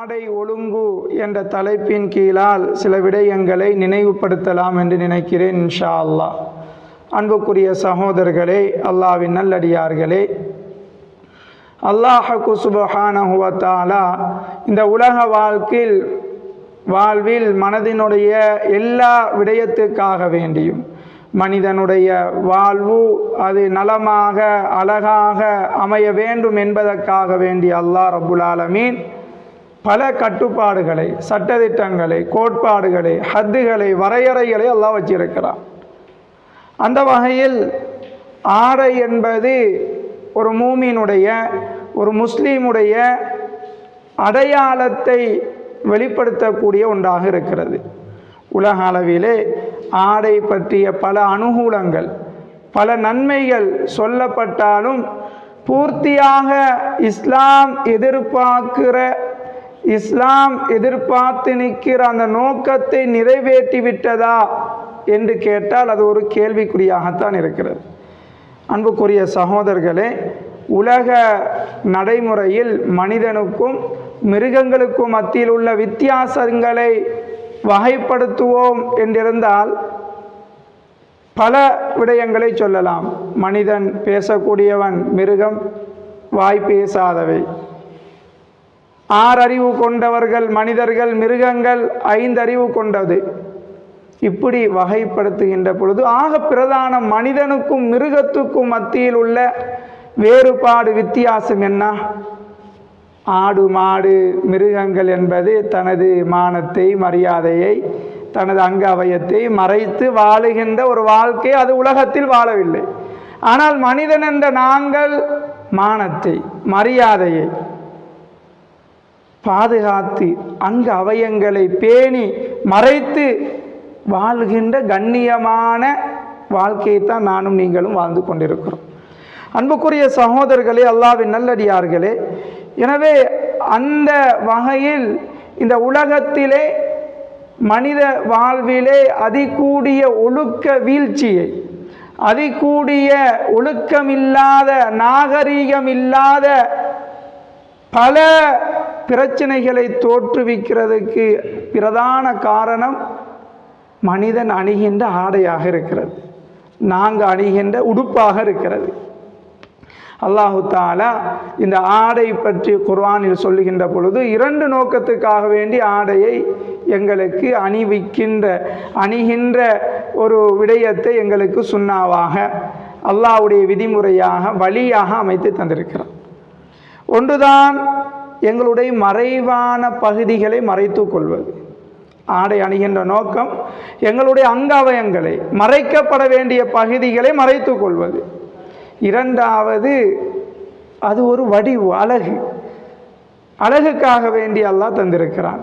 ஆடை ஒழுங்கு என்ற தலைப்பின் கீழால் சில விடயங்களை நினைவுபடுத்தலாம் என்று நினைக்கிறேன் இன்ஷா அல்லாஹ். அன்புக்குரிய சகோதரர்களே, அல்லாஹ்வின் நல்லடியார்களே, அல்லாஹ் சுப்ஹானஹு வ தஆலா இந்த உலக வாழ்வில் மனதினுடைய எல்லா விடயத்துக்காக வேண்டியும் மனிதனுடைய வாழ்வு அது நலமாக அழகாக அமைய வேண்டும் என்பதற்காக வேண்டி அல்லாஹ் ரப்புல் ஆலமீன் பல கட்டுப்பாடுகளை, சட்டதிட்டங்களை, கோட்பாடுகளை, ஹத்துகளை, வரையறைகளை அல்லாஹ் வச்சிருக்கிறான். அந்த வகையில் ஆடை என்பது ஒரு மூமினுடைய, ஒரு முஸ்லீமுடைய அடையாளத்தை வெளிப்படுத்தக்கூடிய ஒன்றாக இருக்கிறது. உலக அளவிலே ஆடை பற்றிய பல அனுகூலங்கள், பல நன்மைகள் சொல்லப்பட்டாலும் பூர்த்தியாக இஸ்லாம் எதிர்பார்த்து நிற்கிற அந்த நோக்கத்தை நிறைவேற்றி விட்டதா என்று கேட்டால் அது ஒரு கேள்விக்குறியாகத்தான் இருக்கிறது. அன்புக்குரிய சகோதரர்களே, உலக நடைமுறையில் மனிதனுக்கும் மிருகங்களுக்கும் மத்தியில் உள்ள வித்தியாசங்களை வகைப்படுத்துவோம் என்றிருந்தால் பல விடயங்களை சொல்லலாம். மனிதன் பேசக்கூடியவன், மிருகம் வாய் பேசாதவை. 6 அறிவு கொண்டவர்கள் மனிதர்கள், மிருகங்கள் 5 அறிவு கொண்டது. இப்படி வகைப்படுத்துகின்ற பொழுது ஆக பிரதான மனிதனுக்கும் மிருகத்துக்கும் மத்தியில் உள்ள வேறுபாடு, வித்தியாசம் என்ன? ஆடு மாடு மிருகங்கள் என்பது தனது மானத்தை, மரியாதையை, தனது அங்க அவயத்தை மறைத்து வாழுகின்ற ஒரு வாழ்க்கை. அது உலகத்தில் வாழவில்லை. ஆனால் மனிதன் என்ற நாங்கள் மானத்தை, மரியாதையை பாதுகாத்து அங்க அவயங்களை பேணி மறைத்து வாழ்கின்ற கண்ணியமான வாழ்க்கையைத்தான் நானும் நீங்களும் வாழ்ந்து கொண்டிருக்கிறோம். அன்புக்குரிய சகோதரர்களே, அல்லாஹ்வின் நல்லடியார்களே, எனவே அந்த வகையில் இந்த உலகத்திலே மனித வாழ்விலே அதிகூடிய ஒழுக்க வீழ்ச்சியை, அதிகூடிய ஒழுக்கமில்லாத, நாகரீகமில்லாத பல பிரச்சனைகளை தோற்றுவிக்கிறதுக்கு பிரதான காரணம் மனிதன் அணிகின்ற ஆடையாக இருக்கிறது, நாங்கள் அணிகின்ற உடுப்பாக இருக்கிறது. அல்லாஹு தஆலா இந்த ஆடை பற்றி குர்ஆனில் சொல்லுகின்ற பொழுது 2 நோக்கத்துக்காக வேண்டி ஆடையை எங்களுக்கு அணிகின்ற ஒரு விடயத்தை எங்களுக்கு சுன்னாவாக, அல்லாஹ்வுடைய விதிமுறையாக, வழியாக அமைத்து தந்திருக்கிறார். ஒன்றுதான் எங்களுடைய மறைவான பகுதிகளை மறைத்து கொள்வது. ஆடை அணிகின்ற நோக்கம் எங்களுடைய அங்கவயங்களை, மறைக்கப்பட வேண்டிய பகுதிகளை மறைத்து கொள்வது. 2வது அது ஒரு வடிவு, அழகுக்காக வேண்டி அல்லாஹ் தந்திருக்கிறான்.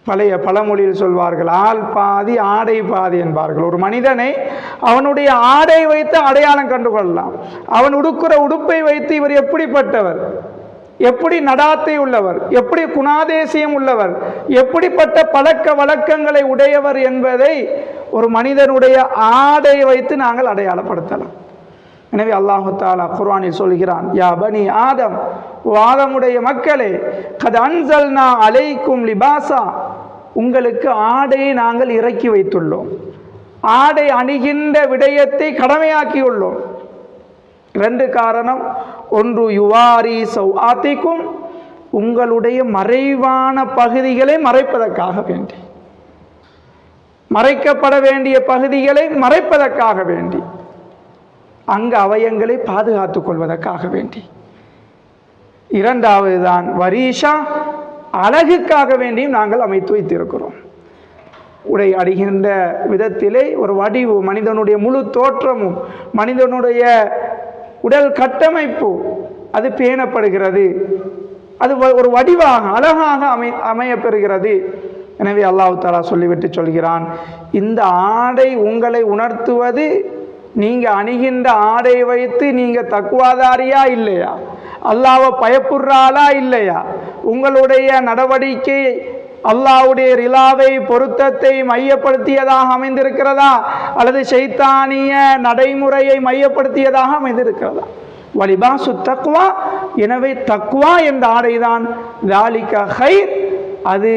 பழைய பழமொழியில் சொல்வார்கள், ஆள் பாதி ஆடை பாதி என்பார்கள். ஒரு மனிதனை அவனுடைய ஆடை வைத்து அடையாளம் கண்டு கொள்ளலாம். அவன் உடுக்கிற உடுப்பை வைத்து இவர் எப்படிப்பட்டவர், எப்படி நடாத்தை உள்ளவர், எப்படி குணாதேசியம் உள்ளவர், எப்படிப்பட்ட பழக்க வழக்கங்களை உடையவர் என்பதை ஒரு மனிதனுடைய ஆடை வைத்து நாங்கள் அடையாளப்படுத்தலாம். எனவே அல்லாஹு தஆலா குர்ஆனில் சொல்கிறான், யா பனி ஆதம், ஆதமுடைய மக்களே, கத் அன்ஸல்னா அலைக்கும் லிபாஸா, உங்களுக்கு ஆடையை நாங்கள் இறக்கி வைத்துள்ளோம், ஆடை அணிகின்ற விடயத்தை கடமையாக்கியுள்ளோம். 2 காரணம். ஒன்று, யுவாரி சௌஆத்திக்கும், உங்களுடைய மறைவான பகுதிகளை மறைப்பதற்காக வேண்டி, மறைக்கப்பட வேண்டிய பகுதிகளை மறைப்பதற்காக வேண்டி, அங்க அவயங்களை பாதுகாத்துக் கொள்வதற்காக வேண்டி. 2வது தான் வரீஷா, அழகுக்காக வேண்டியும் நாங்கள் அமைத்து வைத்திருக்கிறோம். உடை அணிகின்ற விதத்திலே ஒரு வடிவு, மனிதனுடைய முழு தோற்றமும், மனிதனுடைய உடல் கட்டமைப்பு அது பேணப்படுகிறது, அது ஒரு வடிவாக அழகாக அமையப்பெறுகிறது. எனவே அல்லாஹ் தஆலா சொல்லிவிட்டு சொல்கிறான், இந்த ஆடை உங்களை உணர்த்துவது, நீங்கள் அணிகின்ற ஆடை வைத்து நீங்கள் தக்குவாதாரியா இல்லையா, அல்லாஹ்வை பயப்படுறாளா இல்லையா, உங்களுடைய நடவடிக்கை அல்லாஹ்வுடைய ரிலாவை, பொருத்தத்தை மையப்படுத்தியதாக அமைந்திருக்கிறதா, அல்லது ஷைத்தானிய நடைமுறையை மையப்படுத்தியதாக அமைந்திருக்கிறதா? வலிபாசு தக்வா, எனவே தக்வா என்ற ஆடைதான் தாலிக ஹைர், அது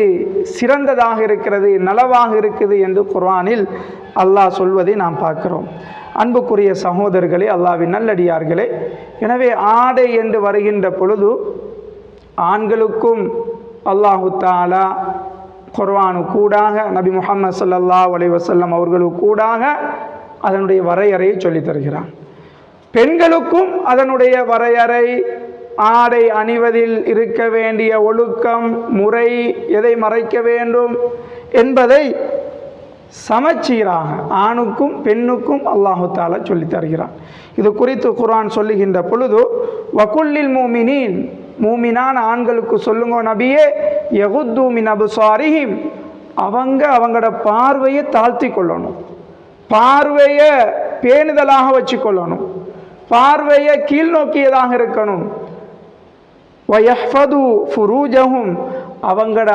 சிறந்ததாக இருக்கிறது, நலவாக இருக்குது என்று குர்ஆனில் அல்லாஹ் சொல்வதை நாம் பார்க்கிறோம். அன்புக்குரிய சகோதரர்களே, அல்லாஹ்வின் நல்லடியார்களே, எனவே ஆடை என்று வருகின்ற பொழுது ஆண்களுக்கும் அல்லாஹு தஆலா குர்ஆனு கூடாக, நபி முஹம்மது ஸல்லல்லாஹு அலைஹி வஸல்லம் அவர்களுக்கு கூடாக அதனுடைய வரையறையை சொல்லித் தருகிறான். பெண்களுக்கும் அதனுடைய வரையறை, ஆடை அணிவதில் இருக்க வேண்டிய ஒழுக்கம், முறை, எதை மறைக்க வேண்டும் என்பதை சமச்சீராக ஆணுக்கும் பெண்ணுக்கும் அல்லாஹு தஆலா சொல்லித் தருகிறான். இது குறித்து குர்ஆன் சொல்லுகின்ற பொழுது, வகுல்லில் மூமினீன், மூமினான ஆண்களுக்கு சொல்லுங்க நபியே, யகுத்து மின் அப்சாரிஹிம், அவங்களோட பார்வையை தாழ்த்தி கொள்ளணும், பார்வையை பேணுதலாக வச்சு கொள்ளணும், பார்வையை கீழ்நோக்கியதாக இருக்கணும். வயஹ்ஃபது ஃபுரூஜஹும், அவங்களோட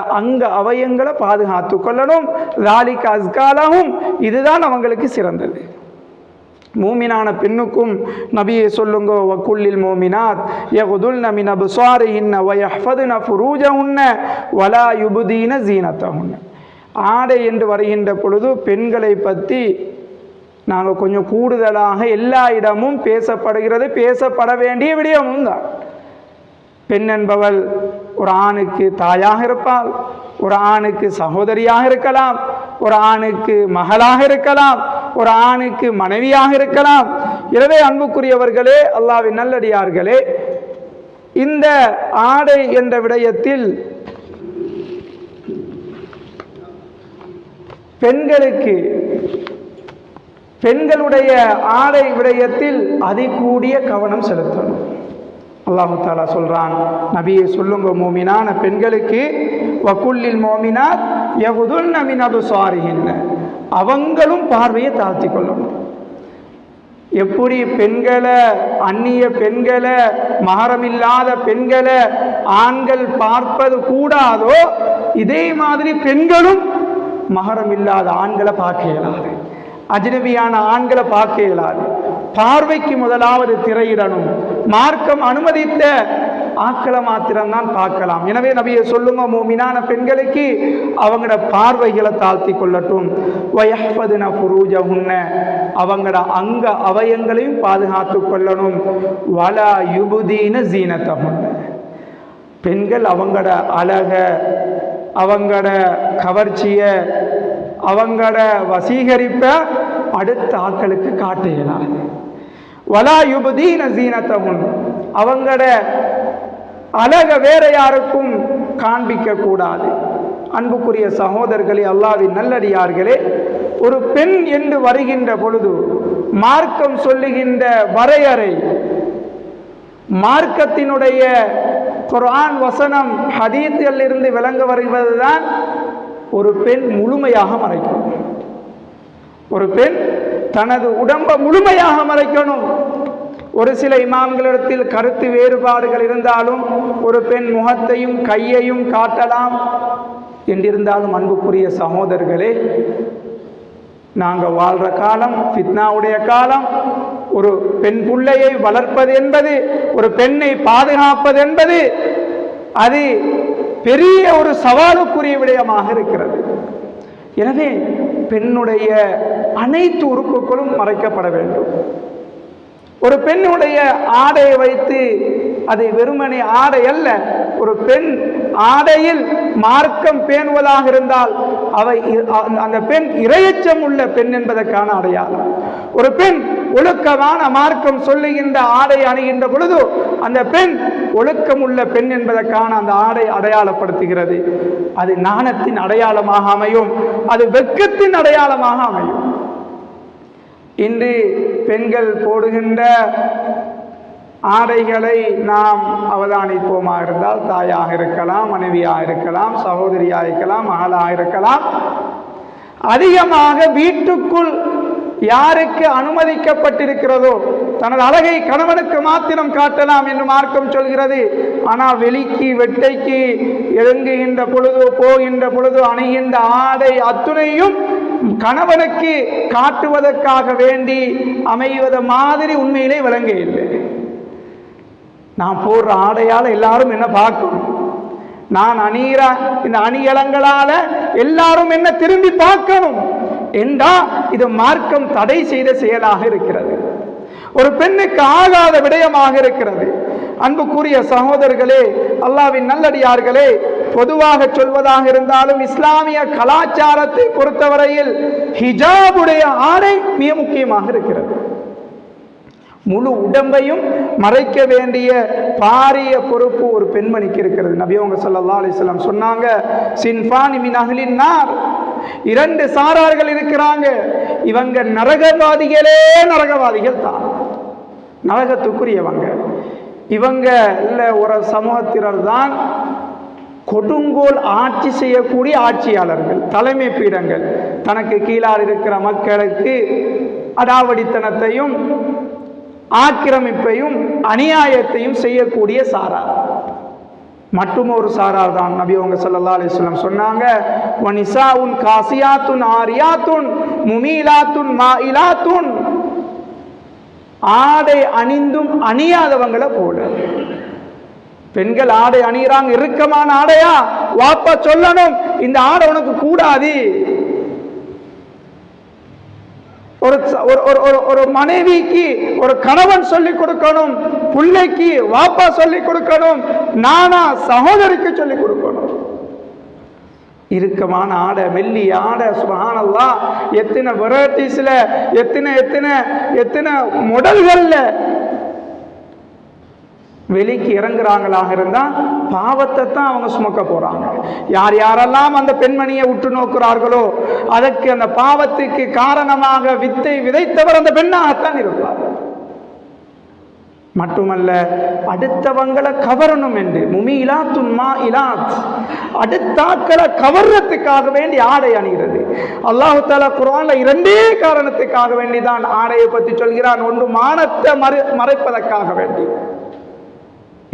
அவயங்களை பாதுகாத்து கொள்ளணும். ذَلِكَ أَزْكَى لَهُمْ, இதுதான் அவங்களுக்கு சிறந்தது. மூமினான பெண்ணுக்கும் நபியை சொல்லுங்க, வகுல்லில் மூமினாத் யகுதுல்ன மின் அப்சாரிஹின்ன வயஹ்ஃபதுன ஃபுரூஜஹுன்ன வலா யுப்தீன ஸீனத்தஹுன்ன. ஆடை என்று வருகின்ற பொழுது பெண்களை பற்றி நாங்கள் கொஞ்சம் கூடுதலாக எல்லா இடமும் பேசப்படுகிறது, பேசப்பட வேண்டிய விடயமும் தான். பெண் என்பவள் ஒரு ஆணுக்கு தாயாக இருப்பாள், ஒரு ஆணுக்கு சகோதரியாக இருக்கலாம், ஒரு ஆணுக்கு மகளாக இருக்கலாம், ஒரு ஆணுக்கு மனைவியாக இருக்கலாம். எனவே அன்புக்குரியவர்களே, அல்லாஹ்வின் நல்லடியார்களே, இந்த ஆடை என்ற விடயத்தில் பெண்களுடைய ஆடை விடயத்தில் அதிகூடிய கவனம் செலுத்தணும். அல்லாஹு தஆலா சொல்றான், நபியை சொல்லுங்க மூமினான பெண்களுக்கு, வகுல்லில் மூமினாத் யகுதுல்ன மின் அப்சாரிஹின்ன, அவங்களும் பார்வையை தாழ்த்தி கொள்ளணும். எப்படி பெண்களை, அந்நிய பெண்களை, மஹரமில்லாத பெண்களை ஆண்கள் பார்ப்பது கூடாதோ, இதே மாதிரி பெண்களும் மஹரம் இல்லாத ஆண்களை பார்க்க இயலாது, அஜ்னபியான ஆண்களை பார்க்க இயலாது. பார்வைக்கு முதலாவது திரையிடணும். மார்க்கம் அனுமதித்த ஆக்களை மாத்திரம்தான் பார்க்கலாம். எனவே நபியை சொல்லுங்க மூமினான பெண்களுக்கு அவங்களோட பார்வைகளை தாழ்த்தி கொள்ளட்டும். வயஹ்ஃபதுன ஃபுரூஜஹுன்ன, அவங்களோட அவயங்களையும் பாதுகாத்து கொள்ளணும். வலா யுப்தீன ஸீனத்தஹுன்ன, பெண்கள் அவங்களோட அழக, அவங்களோட கவர்ச்சிய, அவங்களோட வசீகரிப்ப அடுத்த ஆட்களுக்கு காட்ட இயலாது. வலா யுப்தீன ஸீனத்தஹுன், அவங்களோட அழக வேற யாருக்கும் காண்பிக்க கூடாது. அன்புக்குரிய சகோதரர்களே, அல்லாஹ்வின் நல்லடியார்களே, ஒரு பெண் என்று வருகின்ற பொழுது மார்க்கம் சொல்லுகின்ற வரையறை, மார்க்கத்தினுடைய குர்ஆன் வசனம் ஹதீஸில் இருந்து விளங்க வருவதுதான், ஒரு பெண் முழுமையாக மறைக்கணும். ஒரு பெண் தனது உடம்பை முழுமையாக மறைக்கணும். ஒரு சில இமாம்களிடத்தில் கருத்து வேறுபாடுகள் இருந்தாலும் ஒரு பெண் முகத்தையும் கையையும் காட்டலாம் என்றிருந்தாலும், அன்புக்குரிய சகோதரர்களே, நாங்கள் வாழ்கிற காலம் ஃபித்னாவுடைய காலம். ஒரு பெண் பிள்ளையை வளர்ப்பது என்பது, ஒரு பெண்ணை பாதுகாப்பது என்பது, அது பெரிய ஒரு சவாலுக்குரிய விடயமாக இருக்கிறது. எனவே பெண்ணுடைய அனைத்து உறுப்புகளும் மறைக்கப்பட வேண்டும். ஒரு பெண்ணுடைய ஆடையை வைத்து அது வெறுமனே ஆடை அல்ல. ஒரு பெண் ஆடையில் மார்க்கம் பேணுவதாக இருந்தால் அந்த பெண் இரையச்சம் உள்ள பெண் என்பதற்கான அடையாளம். ஒரு பெண் ஒழுக்கமான மார்க்கம் சொல்லுகின்ற ஆடை அணிகின்ற பொழுது அந்த பெண் ஒழுக்கம் உள்ள பெண் என்பதற்கான அந்த ஆடை அடையாளப்படுத்துகிறது. அது நாணத்தின் அடையாளமாக அமையும், அது வெட்கத்தின் அடையாளமாக அமையும். இன்று பெண்கள் போடுகின்ற ஆடைகளை நாம் அவதானிப்போமாக இருந்தால், தாயாக இருக்கலாம், மனைவியாக இருக்கலாம், சகோதரியாக இருக்கலாம், மகளாக இருக்கலாம், அதிகமாக வீட்டுக்குள் யாருக்கு அனுமதிக்கப்பட்டிருக்கிறதோ தனது அழகை கணவனுக்கு மாத்திரம் காட்டலாம் என்று மார்க்கம் சொல்கிறது. ஆனால் வெளிக்கு வெட்டைக்கு இறங்குகின்ற பொழுது, போகின்ற பொழுது அணிகின்ற ஆடை அத்துணையும் கணவனுக்கு காட்டுவதற்காக வேண்டி அமைவது மாதிரி உண்மையிலே விளங்க இல்லை. நான் போடுற ஆடையால் எல்லாரும் என்ன பார்க்கணும், நான் அணிகிற இந்த அணிகலங்களால எல்லாரும் என்ன திரும்பி பார்க்கணும் என்றா இது மார்க்கம் தடை செய்த செயலாக இருக்கிறது, ஒரு பெண்ணுக்கு ஆகாத விடயமாக இருக்கிறது. அன்புக்குரிய சகோதரர்களே, அல்லாஹ்வின் நல்லடியார்களே, பொதுவாக சொல்வதாக இருந்தாலும் இஸ்லாமிய கலாச்சாரத்தை பொறுத்தவரையில் ஹிஜாபுடைய ஆடை மிக முக்கியமாக இருக்கிறது. முழு உடம்பையும் மறைக்க வேண்டிய பாரிய பொறுப்பு ஒரு பெண்மணிக்கு இருக்கிறது. நபி அவங்க ஸல்லல்லாஹு அலைஹி வஸல்லம் சொன்னாங்க, சின்ஃபானி மின் அஹ்லின் நார், இரண்டு சாரார்கள் இருக்கிறாங்க, இவங்க நரகவாதிகளே நரகவாதிகள் தான், நரகத்துக்குரியவங்க. இவங்க இல்ல ஒரு சமூகத்தினர் தான் கொடுங்கோல் ஆட்சி செய்யக்கூடிய ஆட்சியாளர்கள், தலைமை பீடங்கள், தனக்கு கீழால் இருக்கிற மக்களுக்கு அடாவடித்தனத்தையும் ஆக்கிரமிப்பையும் அநியாயத்தையும் செய்யக்கூடிய சாரார். மற்றும் ஒரு சாரார் தான் நபி அவங்க ஸல்லல்லாஹு அலைஹி வஸல்லம் சொன்னாங்க, வனிசாஉன் காசியாத்துன் ஆரியாத்துன் முமீலாத்துன் மாயிலாத்துன், ஆடை அணிந்தும் அணியாதவங்களை போல. பெண்கள் ஆடை அணிகிறாங்க, இறுக்கமான ஆடையா, வாப்பா சொல்லணும் இந்த ஆடை உனக்கு கூடாது. ஒரு மனைவிக்கு ஒரு கணவன் சொல்லிக் கொடுக்கணும், பிள்ளைக்கு வாப்பா சொல்லிக் கொடுக்கணும், நானா சகோதரிக்கு சொல்லிக் கொடுக்கணும். இறுக்கமான ஆடை, மெல்லி ஆடை, சுப்ஹானல்லாஹ், எத்தனை வெரைட்டிஸ்ல, எத்தனை எத்தனை எத்தனை மாடல்கள்ல வெளிக்கு இறங்குறாங்களாக இருந்தா பாவத்தை தான் அவங்க சுமக்க போறாங்க. யார் யாரெல்லாம் அந்த பெண்மணியை உற்று நோக்குறார்களோ அதற்கு அந்த பாவத்துக்கு காரணமாக வித்தை விதைத்தவர் அந்த பெண்ணாகத்தான் இருப்பார். மட்டுமல்ல, அடுத்தவங்களை கவரணும் என்று முமீலாத்துன் மாயிலாத், அடுத்தாக்களை கவர்றதுக்காக வேண்டி ஆடை அணிகிறது. அல்லாஹ் தஆலா குர்ஆன்ல இரண்டே காரணத்துக்காக வேண்டிதான் ஆடையை பற்றி சொல்கிறான். ஒன்று மானத்தை மறைப்பதற்காக வேண்டி,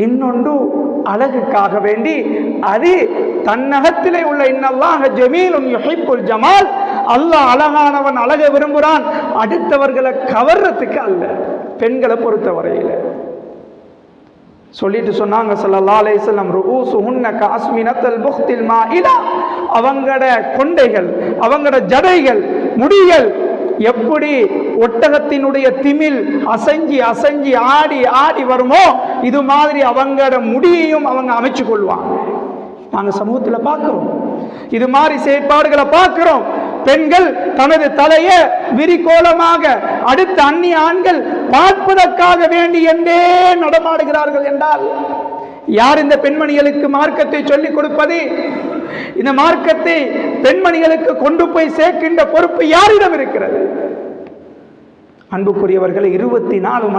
இன்னொன்று அழகுக்காக வேண்டி. அது தன்னகத்திலே உள்ள இன்னல்லாஹ ஜமீலுன் யுஹிப்புல் ஜமால், அல்லாஹ் அழகானவன், அழகை விரும்புகிறான், அடுத்தவர்களை கவர்றதுக்கு அல்ல. பெண்களை பொறுத்தவரையில் சொல்லிட்டு சொன்னாங்க ஸல்லல்லாஹு அலைஹி வஸல்லம், ரூஸுஹுன்ன கஅஸ்மினத்தல் புக்தில் மாயிலா, அவங்களோட கொண்டைகள், அவங்களோட ஜடைகள், முடிகள் எப்படி ஒட்டகத்தினுடைய திமில் அசைஞ்சி அசைஞ்சி ஆடி ஆடி வருமோ இது மாதிரி அவங்களோட முடியையும் அவங்க அமைச்சு கொள்வாங்க. நாங்க சமூகத்தில் பார்க்கிறோம், இது மாதிரி செயற்பாடுகளை பார்க்கிறோம். பெண்கள் தனது தலையை விரிகோலமாக அடுத்த அந்நிய ஆண்கள் பார்ப்பதற்காக வேண்டி என்றே நடமாடுகிறார்கள் என்றால் யார் இந்த பெண்மணிகளுக்கு மார்க்கத்தை சொல்லிக் கொடுப்பது? இந்த மார்க்கத்தை பெண்மணிகளுக்கு கொண்டு போய் சேர்க்கின்ற பொறுப்பு யாரிடம் இருக்கிறது? அன்புக்குரியவர்களை, 24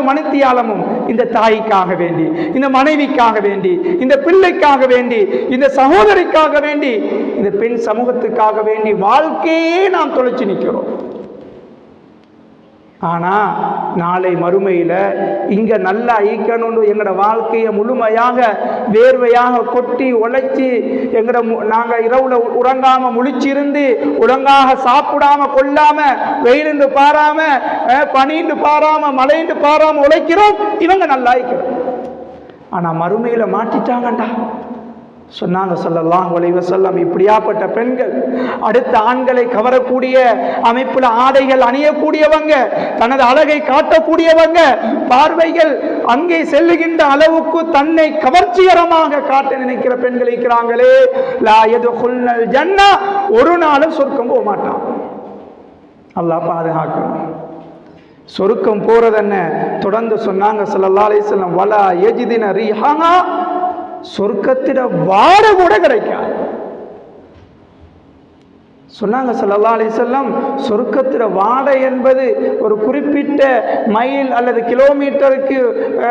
மணித்தியாலமும் இந்த தாய்க்காக வேண்டி, இந்த மனைவிக்காக வேண்டி, இந்த பிள்ளைக்காக வேண்டி, இந்த சகோதரிக்காக வேண்டி, இந்த பெண் சமூகத்துக்காக வேண்டி வாழ்க்கையே நாம் தொலைச்சு நிற்கிறோம். ஆனா நாளை மறுமையில இங்க நல்லா ஈக்கணும், எங்களோட வாழ்க்கையை முழுமையாக வேர்வையாக கொட்டி உழைச்சி நாங்க இரவுல உறங்காம முழிச்சிருந்து ஒழுங்காக சாப்பிடாம கொள்ளாம வெயிலுண்டு பாராம பனிண்டு பாராம மழைண்டு பாராம உழைக்கிறோம், இவங்க நல்லா ஈக்கிறோம். ஆனா மறுமையில மாட்டிட்டாங்கண்டா. சொன்னாங்க ஸல்லல்லாஹு அலைஹி வஸல்லம், இப்படியாப்பட்ட பெண்கள் அடுத்த ஆண்களை கவரக்கூடிய அமைப்புல ஆடைகள் அணியக்கூடியவங்க, தனது அழகை காட்டக்கூடியவங்க, பார்வைகள் அங்கே செல்லுகின்ற அளவுக்கு தன்னை கவர்ச்சிகரமாக காட்ட நினைக்கிற பெண்கள் இருக்கிறாங்களே, லா யதுகுல்னல் ஜன்னா, ஒரு நாளும் சொர்க்கம் போக மாட்டான். அல்லாஹ் பாதுகாக்கணும். சொர்க்கம் போறதென்ன தொடர்ந்து சொன்னாங்க ஸல்லல்லாஹு அலைஹி வஸல்லம், வலா யஜிதின ரீஹா, சொர்க்கத்திட வாட கூட கிடைக்காது. சொன்னாங்க ஸல்லல்லாஹு அலைஹி வஸல்லம், சொர்க்கத்திட வாடை என்பது ஒரு குறிப்பிட்ட மைல் அல்லது கிலோமீட்டருக்கு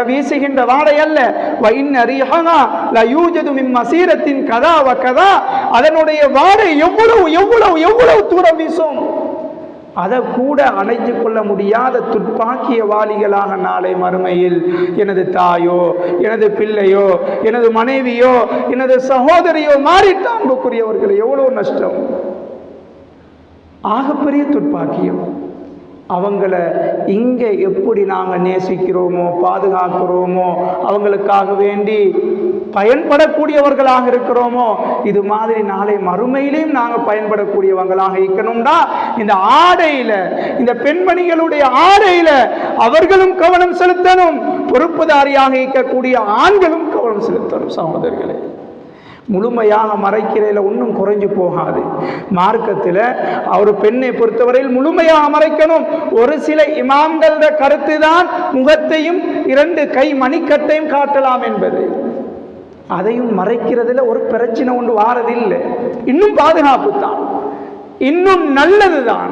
வீசுகின்ற வாடை அல்ல. வைன் ரீஹா லா யூஜது மின் மசீரத்தின் கதா வ கதா, அதனுடைய வாடை எவ்வளவு எவ்வளவு எவ்வளவு தூரம் வீசும், அதை கூட அணைத்து கொள்ள முடியாத துர்ப்பாக்கியவாளிகளாக நாளை மறுமையில் எனது தாயோ, எனது பிள்ளையோ, எனது மனைவியோ, எனது சகோதரியோ மாறிட்டான். அன்புக்குரியவர்கள், எவ்வளவு நஷ்டம், ஆகப்பெரிய துர்ப்பாக்கியம். அவங்கள இங்கே எப்படி நாங்கள் நேசிக்கிறோமோ பாதுகாக்கிறோமோ அவங்களுக்காக வேண்டி பயன்படக்கூடியவர்களாக இருக்கிறோமோ இது மாதிரி நாளை மறுமையிலையும் நாங்கள் பயன்படக்கூடியவங்களாக இருக்கணும்னா இந்த ஆடையில, இந்த பெண்மணிகளுடைய ஆடையில அவர்களும் கவனம் செலுத்தணும், பொறுப்புதாரியாக இருக்கக்கூடிய ஆண்களும் கவனம் செலுத்தணும். சகோதரர்களே, முழுமையாக மறைக்கிறதுல ஒன்றும் குறைஞ்சு போகாது. மார்க்கத்தில் ஒரு பெண்ணை பொறுத்தவரையில் முழுமையாக மறைக்கணும். ஒரு சில இமாம்களோட கருத்து தான் முகத்தையும் 2 கை மணிக்கட்டையும் காட்டலாம் என்பது. அதையும் மறைக்கிறதுல ஒரு பிரச்சனை ஒன்று வாரதில்லை. இன்னும் பாதுகாப்பு தான், இன்னும் நல்லது தான்.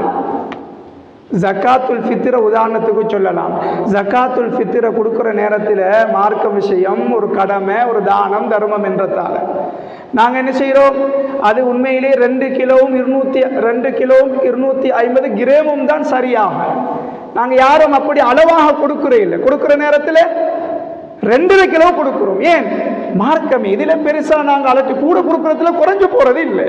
ஜக்காத்துல் ஃபித்ர உதாரணத்துக்கு சொல்லலாம். ஜக்காத்துல் ஃபித்ர கொடுக்குற நேரத்தில் மார்க்க விஷயம், ஒரு கடமை, ஒரு தானம், தர்மம் என்றதால நாங்கள் என்ன செய்கிறோம், அது உண்மையிலே 2 கிலோவும் 250 கிராமும் தான் சரியாக. நாங்கள் யாரும் அப்படி அளவாக கொடுக்குறே இல்லை. கொடுக்குற நேரத்தில் 2 கிலோ கொடுக்குறோம். ஏன்? மார்க்கம் இதில் பெருசாக நாங்கள் அலட்டி கூட கொடுக்குறதுல குறைஞ்சு போகிறது இல்லை.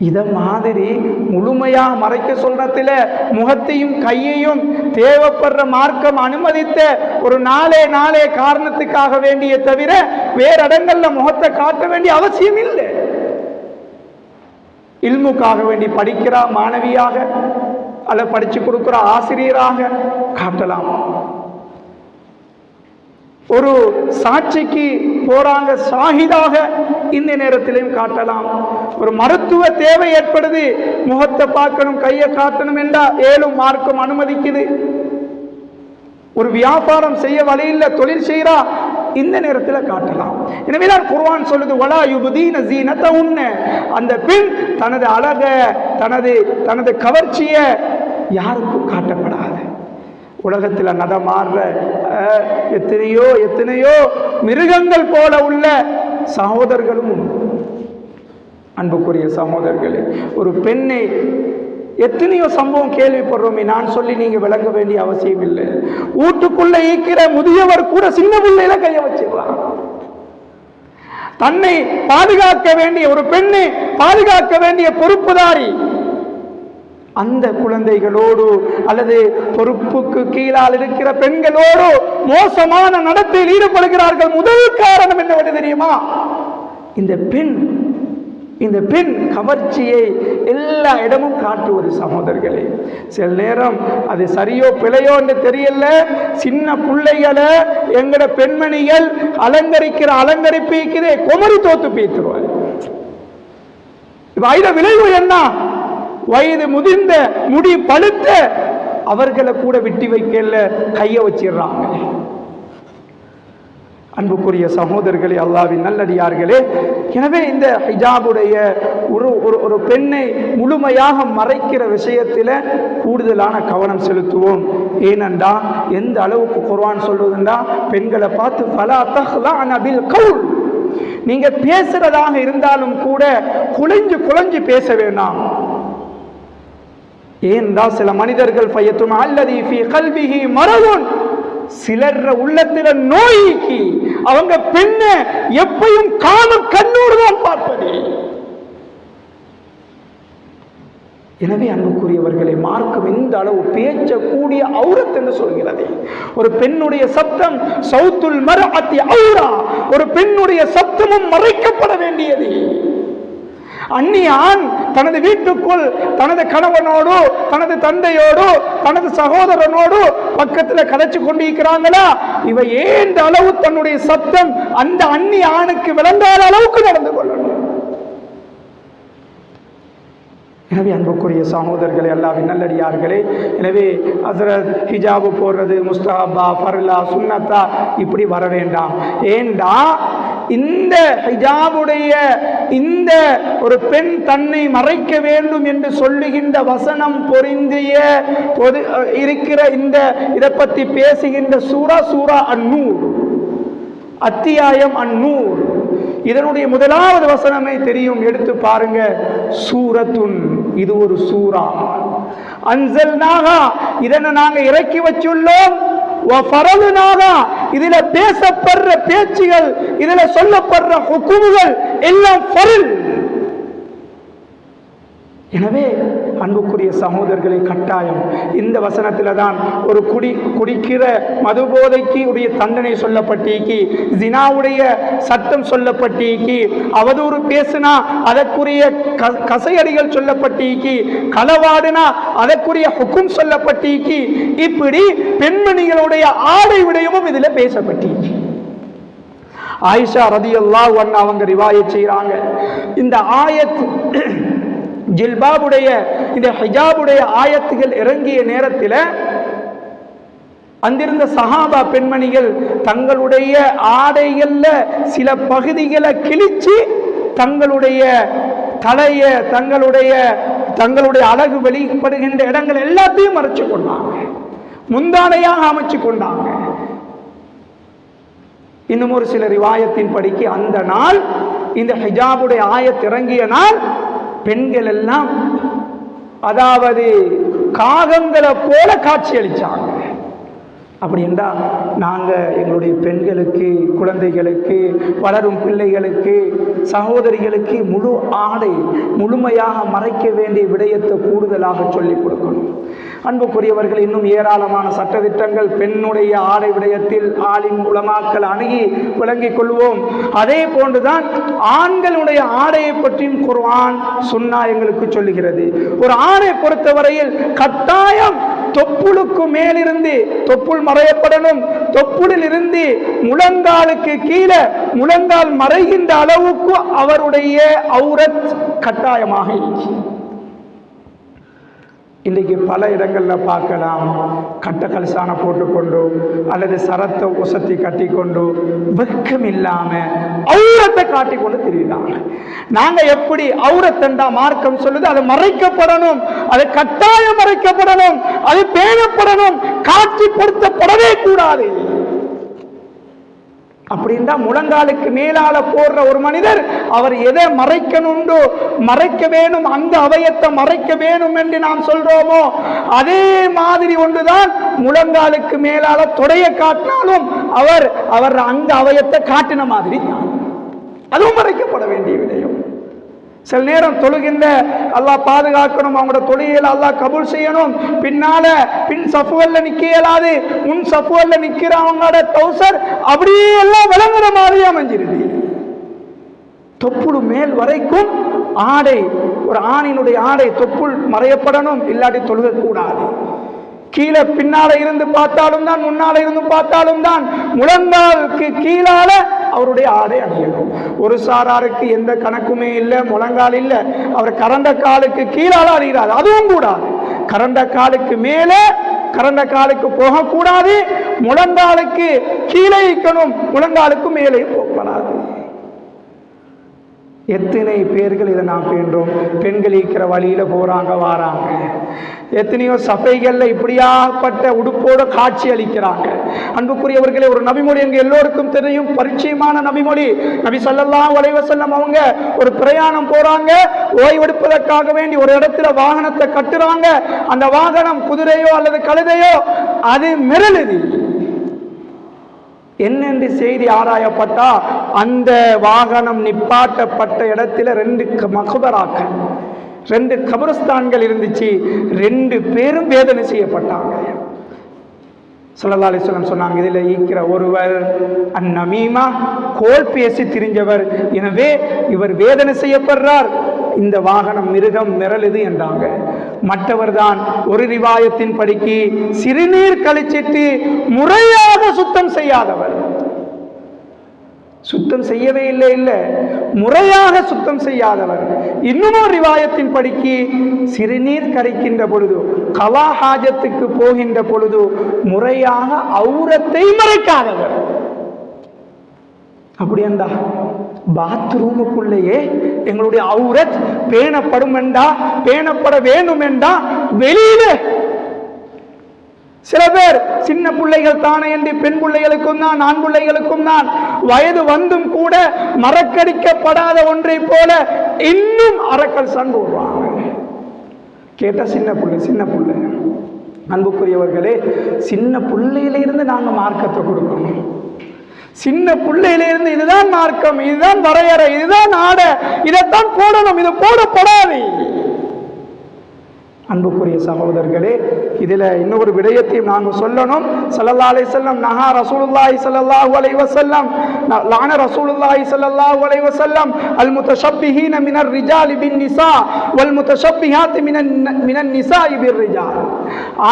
இதை மாதிரி முழுமையாக மறைக்க சொல்றதுல முகத்தையும் கையையும் தேவைப்படுற மார்க்கம் அனுமதித்த ஒரு நாளே காரணத்துக்காக வேண்டிய தவிர வேற இடங்கள்ல முகத்தை காட்ட வேண்டிய அவசியம் இல்லை. இல்முக்காக வேண்டி படிக்கிற மாணவியாக அல்ல படிச்சு கொடுக்கிற ஆசிரியராக காட்டலாம். ஒரு சாட்சிக்கு போறாங்க ஷாஹிதாக, இந்த நேரத்திலையும் காட்டலாம். ஒரு மருத்துவ தேவை ஏற்படுது, முகத்தை பார்க்கணும், கையை காட்டணும் என்றா ஏழும் மார்க்கம் அனுமதிக்குது. ஒரு வியாபாரம் செய்ய வழியில் தொழில் செய்யறா, இந்த நேரத்தில் காட்டலாம். எனவேதான் குர்ஆன் சொல்லுது, வலா யுபதீன ஸீனத்தஹுன்ன, அந்த பெண் தனது அழக, தனது கவர்ச்சியை யாருக்கும் காட்டப்படாது. உலகத்தில் நடமாடுற எத்தனையோ மிருகங்கள் போல உள்ள சகோதரர்களும் உண்டு. அன்புக்குரிய சகோதரர்களே, ஒரு பெண்ணை எத்தனையோ சம்பவம் கேள்விப்படுறோமே, நான் சொல்லி நீங்க விளங்க வேண்டிய அவசியம் இல்லை. வீட்டுக்குள்ள ஈக்கிற முதியவர் கூட சின்ன பிள்ளையில கைய வச்சிடலாம். தன்னை பாதுகாக்க வேண்டிய ஒரு பெண்ணை பாதுகாக்க வேண்டிய பொறுப்புதாரி அந்த குழந்தைகளோடு அல்லது பொறுப்புக்கு கீழால் இருக்கிற பெண்களோடு மோசமான நடத்தையில் ஈடுபடுகிறார்கள். முதல் காரணம் என்னவென்று தெரியுமா? இந்த பெண் கவர்ச்சியை எல்லா இடமும் காட்டுவது. சகோதரர்களே, சில நேரம் அது சரியோ பிழையோ என்று தெரியல, சின்ன பிள்ளைகளை எங்கட பெண்மணிகள் அலங்கரிக்கிற அலங்கரிப்பிக்குதே குமரி தோத்து பேத்துருவார். இத விளைவு என்ன? வயது முதிர்ந்த முடி பழுத்த அவர்களை கூட விட்டு வைக்கல, கைய வச்சிடுறாங்க. அன்புக்குரிய சகோதரர்களே, அல்லாஹ்வின் நல்லடியார்களே, எனவே இந்த ஹிஜாபுடைய ஒரு பெண்ணை முழுமையாக மறைக்கிற விஷயத்தில் கூடுதலான கவனம் செலுத்துவோம். ஏனென்றா எந்த அளவுக்கு குர்ஆன் சொல்லுதுன்னா, பெண்களை பார்த்து ஃபலா தஹ்லஅன பில் கவுல், நீங்க பேசுறதாக இருந்தாலும் கூட குலைஞ்சு பேச வேண்டாம். ஏன்டா சில மனிதர்கள் ஃபயத்தும் அல்லதி ஃபீ கல்பிஹி மரதுன், சிலர் உள்ளத்தில் நோய்க்கு அவங்க பெண்ணை எப்பயும் காணும் கண்ணோடு தான் பார்ப்பது. எனவே அன்புக்குரியவர்களை, மார்க்கம் இந்த அளவு பேச்சக்கூடிய ஔரத் என்று சொல்கிறது. ஒரு பெண்ணுடைய சப்தம் சௌத்துல் மர்அத்தி ஔரா, ஒரு பெண்ணுடைய சப்தமும் மறைக்கப்பட வேண்டியது. அந்நிய ஆண் தனது வீட்டுக்குள் தனது கணவனோடு, தனது தந்தையோடு, தனது சகோதரனோடு பக்கத்தில் கதைச்சு கொண்டிருக்கிறாங்களா, இவ ஏன் அளவு தன்னுடைய சத்தம் அந்த அந்நிய ஆணுக்கு விளங்காத அளவுக்கு நடந்து கொள்ளணும். எனவே அன்புக்குரிய சகோதரர்களே, அல்லாஹ்வின் நல்லடியார்களே, எனவே ஹஸ்ரத் ஹிஜாபு போடுறது முஸ்தஹபா, ஃபர்லா, சுன்னத்தா இப்படி வர வேண்டாம். ஏண்டா இந்த ஹிஜாபுடைய இந்த ஒரு பெண் தன்னை மறைக்க வேண்டும் என்று சொல்லுகின்ற வசனம் பொருந்திய இருக்கிற இந்த இதை பற்றி பேசுகின்ற சூரா அன்-நூர், அத்தியாயம் அன்-நூர். இதனுடைய முதலாவது வசனமே தெரியும், எடுத்து பாருங்க. சூரத்துன், இது ஒரு சூரா. அன்சல்நாஹா, இதனை நாங்க இறக்கி வச்சுள்ளோம். வஃபரதுநாஹா, இதில பேசப்படுற பேச்சுகள், இதில சொல்லப்படுற ஹுக்குமுகள் எல்லாம் ஃபர்ல். எனவே அன்புக்குரிய சகோதரர்களை, கட்டாயம் இந்த வசனத்தில் தான் ஒரு குடிக்கிற மதுபோதைக்கு உடைய தண்டனை சொல்லப்பட்டிருக்கி, ஜினாவுடைய சட்டம் சொல்லப்பட்டிருக்கி, அவதூறு பேசினா அதற்குரிய கசையடிகள் சொல்லப்பட்டிருக்கி, களவாடினா அதற்குரிய ஹுக்கும் சொல்லப்பட்டிருக்கி, இப்படி பெண்மணிகளுடைய ஆடை விடயமும் இதில் பேசப்பட்டிருக்கி. ஆயிஷா ரலியல்லாஹு அன்ஹா அவங்க ரிவாயத் செய்றாங்க, இந்த ஆயத் ஜில்பாபுடைய இந்த ஹிஜாபுடைய ஆயத்துகள் இறங்கிய நேரத்தில் அங்கிருந்த சஹாபா பெண்மணிகள் தங்களுடைய ஆடைகள்ல சில பகுதிகளை கிழிச்சு தங்களுடைய தலைய தங்களுடைய அழகு வெளிப்படுகின்ற இடங்கள் எல்லாத்தையும் மறைச்சு கொண்டாங்க, முந்தானையாக அமைச்சு கொண்டாங்க. இன்னும் ஒரு சில ரிவாயத்தின் படிக்கு அந்த நாள் இந்த ஹிஜாபுடைய ஆயத் இறங்கிய நாள் பெண்கள் எல்லாம் அதாவது காகங்களை போல காட்சி அளித்தாங்க. அப்படி என்றால் நாங்கள் எங்களுடைய பெண்களுக்கு, குழந்தைகளுக்கு, வளரும் பிள்ளைகளுக்கு, சகோதரிகளுக்கு முழு ஆடை முழுமையாக மறைக்க வேண்டிய விடயத்தை கூடுதலாக சொல்லிக் கொடுக்கணும். அன்புக்குரியவர்கள், இன்னும் ஏராளமான சட்டத்திட்டங்கள் பெண்ணுடைய ஆடை விடயத்தில் ஆலிம் உலமாக்கள் அணுகி விளங்கிக் கொள்வோம். அதே போன்றுதான் ஆண்களுடைய ஆடையை பற்றியும் குர்ஆன் சுன்னா எங்களுக்கு சொல்லுகிறது. ஒரு ஆணை பொறுத்தவரையில் கட்டாயம் தொப்புளுக்கு மேலிருந்து தொப்புள் மறையப்படணும், தொப்புளில் இருந்து முழங்காலுக்கு கீழே முழங்கால் மறைகின்ற அளவுக்கு அவருடைய ஔரத் கட்டாயமாக இருக்கு. இன்றைக்கு பல இடங்களில் பார்க்கலாம், கட்ட கலசான போட்டுக்கொண்டு அல்லது சரத்தை உசத்தி கட்டி கொண்டு வெக்கம் இல்லாமல் ஔரத்தை காட்டிக்கொண்டு திரியுறாங்க. நாங்கள் எப்படி ஔரத்தண்டா மார்க்கம் சொல்லுது, அது மறைக்கப்படணும், அது கட்டாயம் மறைக்கப்படணும், அது பேணப்படணும், காட்சி பொருத்தப்படவே கூடாது. அப்படின்னா முழங்காலுக்கு மேலால போடுற ஒரு மனிதர் அவர் எதை மறைக்கணுண்டோ மறைக்க வேணும், அந்த அவயத்தை மறைக்க வேணும் என்று நாம் சொல்றோமோ அதே மாதிரி ஒன்றுதான் முழங்காலுக்கு மேலால தொடைய காட்டினாலும் அவர் அந்த அவயத்தை காட்டின மாதிரி அதுவும் மறைக்கப்பட வேண்டிய விடயம். சில நேரம் தொழுகின்ற அல்லாஹ் பாதுகாக்கணும், அவங்களோட தொழுகையில் அல்லாஹ் கபூல் செய்யணும். பின் சஃபுவல்ல நிக்க இயலாது, முன் சஃபுவல்ல நிக்கிறவங்களோட டவுசர் அப்படியே எல்லாம் விளங்குற மாதிரி அமைஞ்சிருது. தொப்புள் மேல் வரைக்கும் ஆடை, ஒரு ஆணினுடைய ஆடை தொப்புள் மறையப்படணும், இல்லாட்டி தொழுக கூடாது. கீழே பின்னால இருந்து பார்த்தாலும் தான், முன்னால இருந்து பார்த்தாலும் தான், முழங்காலுக்கு கீழால அவருடைய ஆடை அணியணும். ஒரு சாராருக்கு எந்த கணக்குமே இல்லை, முழங்கால் இல்லை, அவர் கரண்ட காலுக்கு கீழால அணிகிறார், அதுவும் கூடாது. கரண்ட காலுக்கு மேலே கரண்ட காலுக்கு போகக்கூடாது, முழங்காலுக்கு கீழே இருக்கணும், முழங்காலுக்கு மேலே போகக்கூடாது. எத்தனை பேர்கள் இதை நாம் பேன்றோம். பெண்கள் இருக்கிற வழியில போறாங்க வாராங்க, எத்தனையோ சபைகள்ல இப்படியாப்பட்ட உடுப்போட காட்சி அளிக்கிறாங்க. அன்புக்குரியவர்களே, ஒரு நபிமொழி எங்க எல்லோருக்கும் தெரியும், பரிச்சயமான நபிமொழி. நபி ஸல்லல்லாஹு அலைஹி வஸல்லம் அவங்க ஒரு பிரயாணம் போறாங்க, ஓய்வெடுப்பதற்காக வேண்டி ஒரு இடத்துல வாகனத்தை கட்டுறாங்க. அந்த வாகனம் குதிரையோ அல்லது கழுதையோ அது மிரளுது. என்னென்று செய்தி ஆராயப்பட்டா, அந்த வாகனம் நிப்பாட்டப்பட்ட இடத்துல 2 மக்பராக்கள், 2 கபரஸ்தான்கள் இருந்துச்சு. 2 பேரும் வேதனை செய்யப்பட்டாங்க. ஸல்லல்லாஹு அலைஹி வஸல்லம் சொன்னாங்க, இதில் ஈக்கிற ஒருவர் அந்நமீமா, கோல் பேசி திரிஞ்சவர், எனவே இவர் வேதனை செய்யப்படுறார், இந்த வாகனம் மிருகம் மிரளுது என்றாங்க. மற்றவர் தான் ஒரு ரிவாயத்தின் படிக்கு சிறுநீர் கழிச்சிட்டு முறையாக சுத்தம் செய்யாதவர். சுத்தம் செய்யவே இல்லை, முறையாக சுத்தம் செய்யாதவர். இன்னும் ரிவாயத்தின் படிக்கு சிறுநீர் கரைக்கின்ற பொழுது, கலா ஹாஜத்துக்கு போகின்ற பொழுது முறையாக ஔரத்தை மறைக்காதவர். அப்படி என்றா பாத்ரூமுக்குள்ளேயே எங்களுடைய ஔரத் பேணப்படும் என்றா, பேணப்பட வேண்டும் என்றா வெளியில சில பேர் சின்ன பிள்ளைகள் தானே என்று பெண் பிள்ளைகளுக்கும் தான் ஆண் பிள்ளைகளுக்கும் தான் வயது வந்தும் கூட மறக்கடிக்கப்படாத ஒன்றை போல இன்னும் அரக்கல் சண்டு வருவாங்க. கேட்டா சின்ன பிள்ளை. அன்புக்குரியவர்களே, சின்ன பிள்ளையிலிருந்து நாங்கள் மார்க்கத்தை கொடுக்கணும். சின்ன பிள்ளையிலிருந்து இதுதான் மார்க்கம், இதுதான் வரையறை, இதுதான் ஆடை, இதைத்தான் போடணும், இது போடப்படாது. அன்புக்குரிய சகோதரர்களே, இதில் இன்னொரு விடயத்தையும் நாங்கள் சொல்லணும். ஸல்லல்லாஹு அலைஹி வஸல்லம் நஹா ரசூலுல்லாஹி ஸல்லல்லாஹு அலைஹி வஸல்லம் லான ரசூலுல்லாஹி ஸல்லல்லாஹு அலைஹி வஸல்லம் அல் முத்தஷப்பிஹீன மினர் ரிஜாலி பின் நிசா வல் முத்தஷப்பிஹாத் மினன் நிசாஇ பிர் ரிஜால்.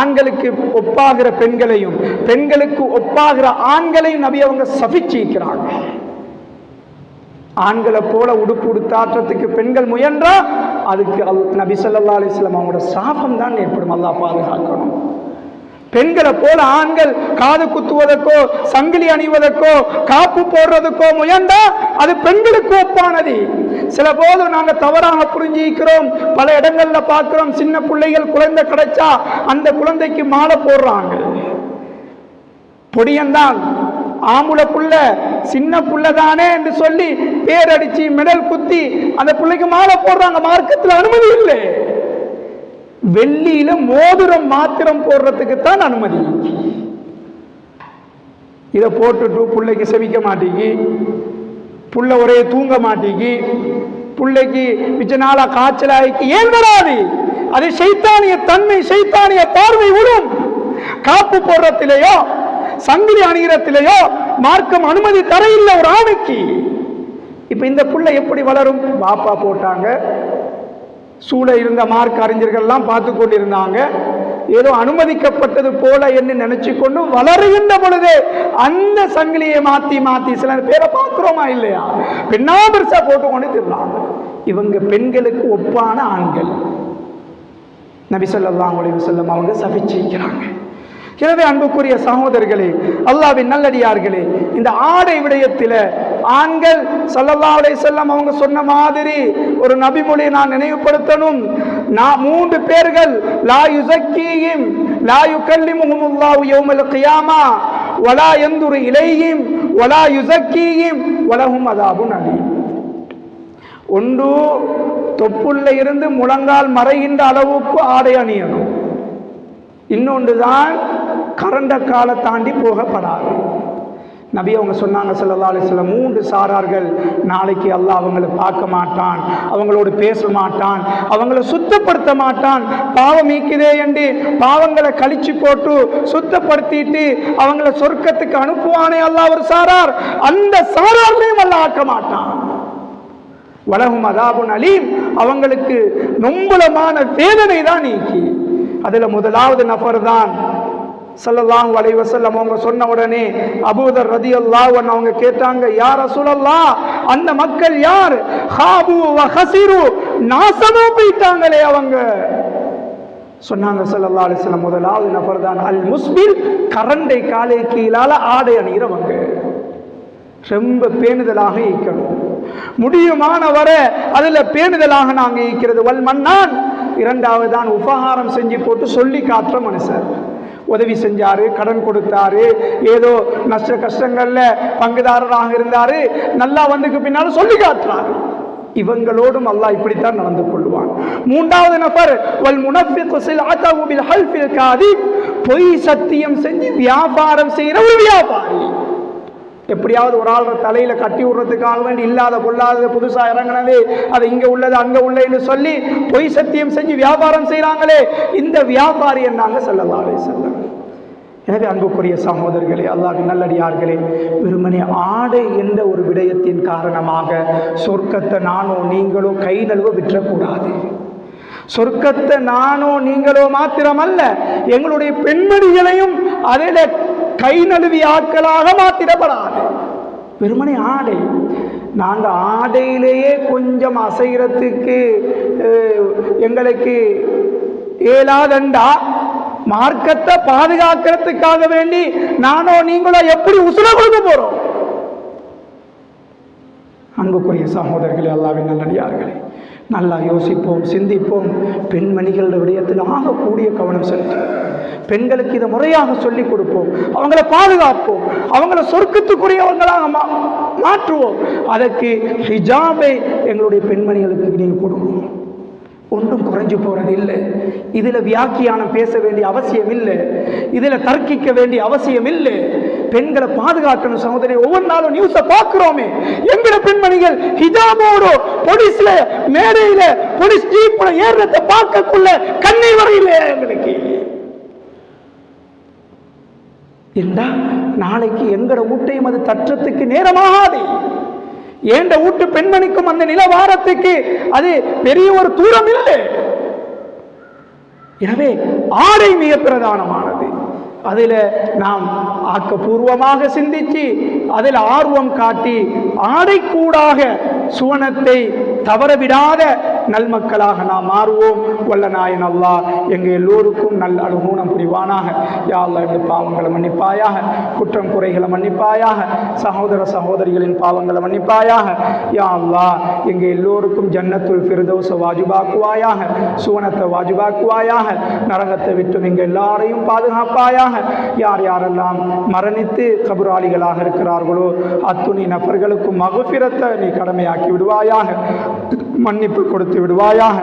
ஆண்களுக்கு ஒப்பாகிற பெண்களையும் பெண்களுக்கு ஒப்பாகிற ஆண்களையும் நபி அவங்க சபிச்சிக்கிறாங்க. ஆண்களை போல உடுப்பு உடுத்தாற்றத்துக்கு பெண்கள் முயன்றா அதுக்கு நபி ஸல்லல்லாஹு அலைஹி வஸல்லம் அவங்களோட சாபம் தான் ஏற்படும். அல்லாஹ் பாதுகாக்கணும். பெண்களை போல ஆண்கள் காது குத்துவதற்கோ சங்கிலி அணிவதற்கோ காப்பு போடுறதுக்கோ முயன்றா அது பெண்களுக்கு ஒப்பானது. சில போது நாங்கள் தவறாக புரிஞ்சிக்கிறோம். பல இடங்கள்ல பார்க்கிறோம், சின்ன பிள்ளைகள் குழந்தை கிடைச்சா அந்த குழந்தைக்கு மாலை போடுறாங்க. பொடியந்தான் ஆம்புல புள்ள சின்ன புள்ள தானே என்று சொல்லி பேரடிச்சு மெடல் குத்தி அந்த பிள்ளைக்கு மாலை போடுறாங்க. மார்க்கத்தில் அனுமதி இல்லை. வெள்ளியில மோதிரம் மாத்திரம் போடுறதுக்கு தான் அனுமதி. இதை போட்டுட்டு பிள்ளைக்கு செவிக்க மாட்டேங்கி, புள்ள ஒரே தூங்க மாட்டேங்கி, பிள்ளைக்கு மிச்ச நாளா காய்ச்சல் ஆகி ஏன் வராது? அது சைத்தானிய தன்மை, சைத்தானிய பார்வை விடும். காப்பு போடுறதிலேயோ சங்கிலி அணிகிறத்திலேயோ மார்க்கம் அனுமதி தர இல்லை ஒரு ஆணைக்கு. இப்ப இந்த புள்ள எப்படி வளரும்? பாப்பா போட்டாங்க, சூழ இருந்த மார்க் அறிஞர்கள்லாம் பார்த்து கொண்டிருந்தாங்க. ஏதோ அனுமதிக்கப்பட்டது போல என்று நினைச்சு கொண்டு வளருகின்ற பொழுதே அந்த சங்கிலியை மாத்தி மாத்தி சில பேரை பார்க்கிறோமா இல்லையா, பெண்ணா பெருசா போட்டு கொண்டு திருந்தாங்க. இவங்க பெண்களுக்கு ஒப்பான ஆண்கள். நபி ஸல்லல்லாஹு அலைஹி வஸல்லம் அவங்க சபிச்சிக்கிறாங்க. எனவே அன்புக்குரிய சகோதரர்களே, அல்லாஹ்வின் நல்லடியார்களே, இந்த ஆடை விடயத்தில் ஆண்கள் ஸல்லல்லாஹு அலைஹி வஸல்லம் அவங்க சொன்ன மாதிரி ஒரு நபிமொழியை நான் நினைவுபடுத்தணும். மூன்று பேர்கள் லா யுஸக்கீஹிம் லா யுகல்லிமுஹுமுல்லாஹு யௌமல் கியாமா வலா யன்துரு இலைஹிம் வலா யுஸக்கீஹிம் வலஹும் அஸாபுன் அலீம். ஒன்று தொப்புள்ள இருந்து முழங்கால் மறைகின்ற அளவுக்கு ஆடை அணியணும். இன்னொன்றுதான் கரண்ட கால தாண்டி போகப்படாது. நபி அவங்க சொன்னாங்க ஸல்லல்லாஹு அலைஹி வஸல்லம், மூன்று சாரார்கள் நாளைக்கு அல்லாஹ் அவங்களை பார்க்க மாட்டான், அவங்களோடு பேச மாட்டான், அவங்களை சுத்தப்படுத்த மாட்டான். பாவம் நீக்குதே என்று பாவங்களை கழிச்சு போட்டு சுத்தப்படுத்திட்டு அவங்கள சொர்க்கத்துக்கு அனுப்புவானே அல்லாஹ் ஒரு சாரார், அந்த சாரார்களையும் அல்லாஹ் ஆக்க மாட்டான். வலஹும் அஸாபுன் அலீம், அவங்களுக்கு நொம்பலமான வேதனை தான் நீக்கி. அதுல முதலாவது நபர் தான் ஸல்லல்லாஹு அலைஹி வஸல்லம் அவங்க சொன்ன உடனே அபூதர் ரலியல்லாஹு அன்ஹு அவங்க கேட்டாங்க, யா ரசூலல்லாஹ், அந்த மக்கள் யார்? ஹாபு வ ஹஸிரு, நாசமா போயிட்டாங்களே அவங்க. சொன்னாங்க ஸல்லல்லாஹு அலைஹி வஸல்லம், முதலாவது நபர் தான் அல் முஸ்பில், கரண்டை காலை கீழால ஆடை அணிகிறவங்க. ரொம்ப பேணுதலாக ஈக்கணும், முடியுமான வர அதுல பேணுதலாக நாங்க ஈக்கிறது. வல் மன்னான், இரண்டாவது தான் உபகாரம் செஞ்சு போட்டு சொல்லி காட்டுற மனுஷர். உதவி செஞ்சாரு, கடன் கொடுத்தாரு, ஏதோ நஷ்ட கஷ்டங்கள்ல பங்குதாரராக இருந்தாரு, நல்லா வந்துக்கு பின்னாலும் சொல்லி காட்டுறாரு. இவங்களோடும் அல்லாஹ் இப்படித்தான் நடந்து கொள்வான். மூன்றாவது நபர் வல் முனஃபிகு ஸில்அதஹு பில் ஹல்ஃபில் காதிப், பொய் சத்தியம் செஞ்சு வியாபாரம் செய்யற ஒரு வியாபாரி. எப்படியாவது ஒரு ஆள் தலையில கட்டி விடுறதுக்காக வேண்டி இல்லாத பொல்லாத புதுசா இறங்கினது அது இங்க உள்ளது அங்க உள்ளதுன்னு சொல்லி பொய் சத்தியம் செஞ்சு வியாபாரம் செய்யறாங்களே, இந்த வியாபாரி என்னாங்க ஸல்லல்லாஹு அலைஹி வஸல்லம். எனவே அன்புக்குரிய சகோதரர்களே, அல்லாஹ்வின் நல்லடியார்களே, வெறுமனே ஆடை என்ற ஒரு விடயத்தின் காரணமாக சொர்க்கத்தை நானோ நீங்களோ கை நழுவ விற்றக்கூடாது. சொர்க்கத்தை நானோ நீங்களோ மாத்திரமல்ல, எங்களுடைய பெண்மணிகளையும் அதில் கை நழுவி ஆட்களாக மாத்திரப்படாது. வெறுமனே ஆடை, நாங்கள் ஆடையிலேயே கொஞ்சம் அசைகிறதுக்கு எங்களுக்கு ஏலாதண்டா மார்க்கத்தை பாதுகாக்கிறதுக்காக வேண்டி நானோ நீங்களோ எப்படி உசுர கொடுக்க போறோம்? அன்புக்குரிய சகோதரர்களே, அல்லாஹ்வின் நல்லடியார்களே, நல்லா யோசிப்போம், சிந்திப்போம். பெண்மணிகளோட விடயத்தில் ஆகக்கூடிய கவனம் செலுத்தும். பெண்களுக்கு இதை முறையாக சொல்லிக் கொடுப்போம், அவங்கள பாதுகாப்போம், அவங்கள சொர்க்கத்துக்குரியவங்களாக மாற்றுவோம். அதற்கு ஹிஜாபை எங்களுடைய பெண்மணிகளுக்கு நீங்கள் கொடுக்கணும். ஒன்றும் குறைஞ்சு போறது இல்லை. இதுல வியாக்கியானம் பேச வேண்டிய அவசியம் இல்லை, இதுல தர்க்கிக்க வேண்டிய அவசியம் இல்லை. பெண்களை பாதுகாக்கணும் சகோதரி. ஒவ்வொரு நாளும் நியூஸை பார்க்கிறோமே, எங்கட பெண்மணிகள் ஹிஜாபோடு போலீஸ்ல மேடையில போலீஸ் ஜீப்ல ஏறத பார்க்கக்குள்ள கண்ணீர் வரையில எங்களுக்கு. என்றா நாளைக்கு எங்கட வீட்டையும் அது தற்றத்துக்கு நேரமாகாது. ஏண்ட வீட்டு பெண்மணிக்கும் அந்த நிலவாரத்துக்கு அது பெரிய ஒரு தூரம் இல்லை. எனவே ஆடை மிக பிரதானமானது. அதில் நாம் ஆக்கப்பூர்வமாக சிந்திச்சு அதில் ஆர்வம் காட்டி ஆடை கூடாக சுவனத்தை தவறவிடாத நல்மக்களாக நாம் மாறுவோம். வல்ல நாயன் அல்லாஹ் எங்கள் எல்லோருக்கும் நல் அனுகூலம் புரிவானாக. யா அல்லாஹ் எங்கள் பாவங்களை மன்னிப்பாயாக, குற்றம் குறைகளை மன்னிப்பாயாக, சகோதர சகோதரிகளின் பாவங்களை மன்னிப்பாயாக. யா அல்லாஹ் எங்கள் எல்லோருக்கும் ஜன்னத்துல் ஃபிர்தௌஸ வாஜிபாக்குவாயாக, சுவனத்தை வாஜிபாக்குவாயாக, நரகத்தை விட்டும் எங்கள் எல்லாரையும் பாதுகாப்பாயாக. யார் யாரெல்லாம் மரணித்து கபுராளிகளாக இருக்கிறார்களோ அத்துணை நபர்களுக்கும் மகுஃபிரத்தை நீ கடமையாக்கி விடுவாயாக, மன்னிப்பு கொடுத்து விடுவாயாக,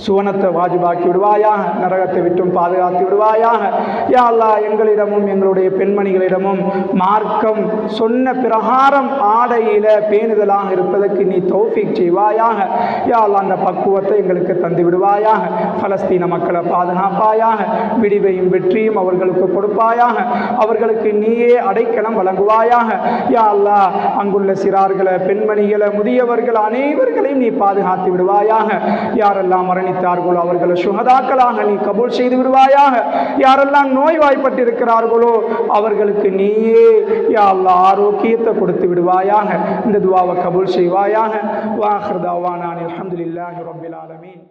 சுவனத்தை வாஜிபாக்கி விடுவாயாக, நரகத்தை விட்டும் பாதுகாத்து விடுவாயாக. யா அல்லாஹ் எங்களிடமும் எங்களுடைய பெண்மணிகளிடமும் மார்க்கம் சொன்ன பிரகாரம் ஆடையில பேணுதலாக இருப்பதற்கு நீ தௌஃபீக் செய்வாயாக. யா அல்லாஹ் அந்த பக்குவத்தை எங்களுக்கு தந்து விடுவாயாக. பலஸ்தீன மக்களை பாதுகாப்பாயாக, விடிவையும் வெற்றியும் அவர்களுக்கு கொடுப்பாயாக, அவர்களுக்கு நீயே அடைக்கலம் வழங்குவாயாக. யா அல்லாஹ் அங்குள்ள சிறார்களை, பெண்மணிகளை, முதியவர்கள் அனைவர்களையும் நீ பாதுகாத்து விடுவாயாக. யாரெல்லாம் மரணித்தார்களோ அவர்களை சுஹதாக்களாக நீ கபூல் செய்து விடுவாயாக. யாரெல்லாம் நோய்வாய்ப்பட்டிருக்கிறார்களோ அவர்களுக்கு நீயே யா அல்லாஹ் ஆரோக்கியத்தை கொடுத்து விடுவாயாக. இந்த துஆவை கபூல் செய்வாயாக. வ ஆகிரு தஅவானா அல்ஹம்துலில்லாஹி ரப்பில் ஆலமீன்.